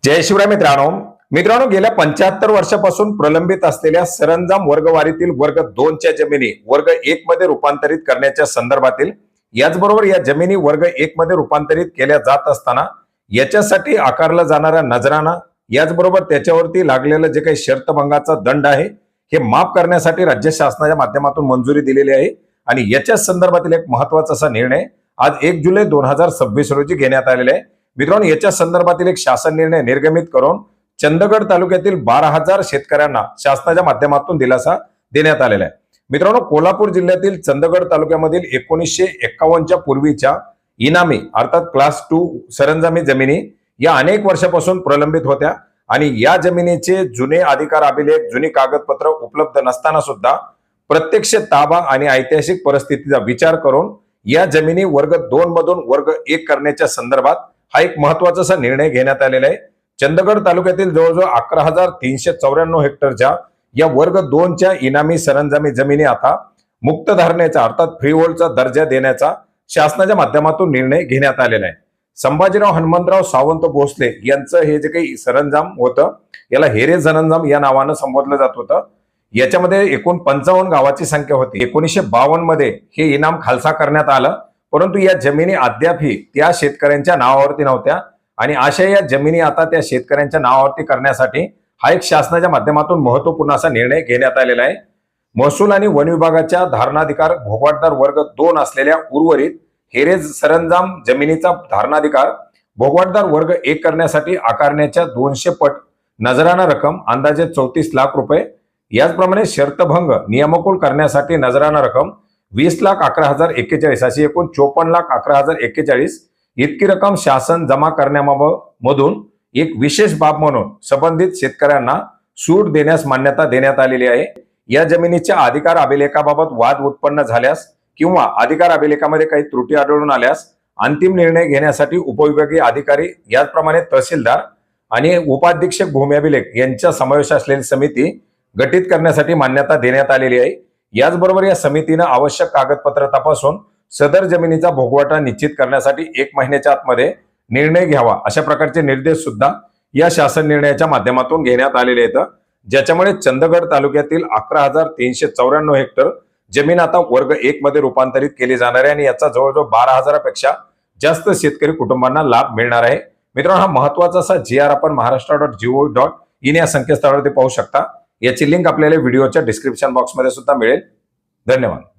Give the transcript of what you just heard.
जय शिवराय मित्रांनो गेल्या 75 वर्षापासून प्रलंबित असलेल्या सरंजाम वर्गवारीतील वर्ग 2 च्या जमिनी वर्ग 1 मध्ये रूपांतरित करण्याच्या संदर्भातील याचबरोबर या जमिनी वर्ग 1 मध्ये रूपांतरित केल्या जात असताना याच्यासाठी आकारला जाणारा नजराना याचबरोबर त्याच्यावरती लागलेलं जे काही शर्तभंगाचा दंड आहे हे माफ करण्यासाठी राज्य शासनाच्या माध्यमातून मंजुरी दिलेली आहे आणि याच्या संदर्भातील एक महत्त्वाचा असा निर्णय आज 1 जुलै 2026 रोजी घेण्यात आलेला आहे। मित्रांनो, याच्या संदर्भातील एक शासन निर्णय निर्गमित करून चंदगड तालुक्यातील 12,000 शेतकऱ्यांना शासनाच्या माध्यमातून दिलासा देण्यात आलेला आहे। मित्रांनो, कोल्हापूर जिल्ह्यातील चंदगड तालुक्यामधील 1951च्या पूर्वीच्या इनामी अर्थात क्लास 2 सरंजामी जमिनी या अनेक वर्षापासून प्रलंबित होत्या आणि या जमिनीचे जुने अधिकार अभिलेख जुनी कागदपत्र उपलब्ध नसताना सुद्धा प्रत्यक्ष ताबा आणि ऐतिहासिक परिस्थितीचा विचार करून या जमिनी वर्ग 2 मधून वर्ग 1 करण्याच्या संदर्भात हा एक महत्त्वाचा असा निर्णय घेण्यात आलेला आहे। चंदगड तालुक्यातील जवळजवळ 11,394 हेक्टरच्या या वर्ग 2 च्या इनामी सरंजामी जमिनी आता मुक्त धारणेचा अर्थात फ्री होल्डचा दर्जा देण्याचा शासनाच्या माध्यमातून निर्णय घेण्यात आलेला आहे। संभाजीराव हनुमंतराव सावंत भोसले यांचं हे जे काही सरंजाम होतं याला हेरे सरंजाम या नावानं संबोधलं जात होतं। याच्यामध्ये एकूण 55 गावाची संख्या होती। 1952 मध्ये हे इनाम खालसा करण्यात आलं, परंतु या जमिनी अद्यापही त्या शेतकऱ्यांच्या नावावरती नव्हत्या आणि अशा या जमिनी आता त्या शेतकऱ्यांच्या नावावरती करण्यासाठी हा एक शासनाच्या माध्यमातून महत्त्वपूर्ण असा निर्णय घेण्यात आलेला आहे। महसूल आणि वन विभागाच्या धारणाधिकार भोगवाटदार वर्ग 2 असलेल्या उर्वरित हेरेज सरंजाम जमिनीचा धारणाधिकार भोगवाटदार वर्ग 1 करण्यासाठी आकारण्याच्या 200 पट नजराना रक्कम अंदाजे 34 लाख रुपये, याचप्रमाणे शर्तभंग नियमकुल करण्यासाठी नजराना रक्कम 20,11,041 अशी एकूण 54,11,041 इतकी रक्कम शासन जमा करण्यामधून एक विशेष बाब म्हणून संबंधित शेतकऱ्यांना सूट देण्यास मान्यता देण्यात आलेली आहे। या जमिनीच्या अधिकार अभिलेखाबाबत वाद उत्पन्न झाल्यास किंवा अधिकार अभिलेखामध्ये काही त्रुटी आढळून आल्यास अंतिम निर्णय घेण्यासाठी उपविभागीय अधिकारी याचप्रमाणे तहसीलदार आणि उपाधीक्षक भूमी अभिलेख यांचा समावेश असलेली समिती गठीत करण्यासाठी मान्यता देण्यात आलेली आहे। याचबरोबर या समितीने आवश्यक कागदपत्र तपासून सदर जमिनीचा भोगवटा निश्चित करण्यासाठी 1 महिन्याच्या आतमध्ये निर्णय घ्यावा अशा प्रकारचे निर्देश सुद्धा या शासन निर्णयाच्या माध्यमातून घेण्यात आलेले आहेत, ज्याच्यामुळे चंदगड तालुक्यातील 11,394 हेक्टर जमीन आता वर्ग 1 मध्ये रूपांतरित केली जाणार आहे आणि याचा जवळजवळ 12,000 पेक्षा जास्त शेतकरी कुटुंबांना लाभ मिळणार आहे। मित्रांनो, हा महत्त्वाचा असा GR आपण महाराष्ट्र.gov.in या संकेतस्थळावरती पाहू शकता। याची लिंक आपल्याला व्हिडिओच्या डिस्क्रिप्शन बॉक्समध्ये सुद्धा मिळेल। धन्यवाद।